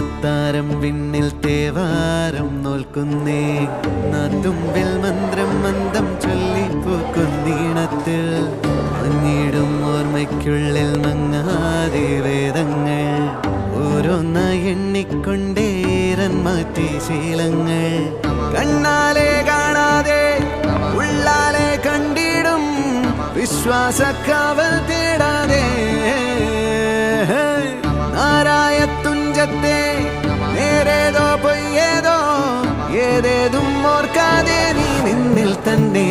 അത്താരം വിണ്ണിൽ തേവാരം നോൽക്കുന്നേ നാത്തുമ്പിൽ മന്ത്രം മന്ദം ചൊല്ലിപ്പൂക്കുന്നീണത്തിൽ മങ്ങിടും ഓർമ്മയ്ക്കുള്ളിൽ മങ്ങാതെ വേദങ്ങൾ ഓരോന്നായി എണ്ണിക്കൊണ്ടേരൻ മാറ്റി ശീലങ്ങൾ കണ്ണാലെ കാണാതെ ഉള്ളാലെ കണ്ടിടും വിശ്വാസക്കാവൽ തേടാതെ നാരായ തുഞ്ചത്തെ നേരേതോ പൊയ്യേതോ ഏതേതും ഓർക്കാതെ നീ നിന്നിൽ തന്നെ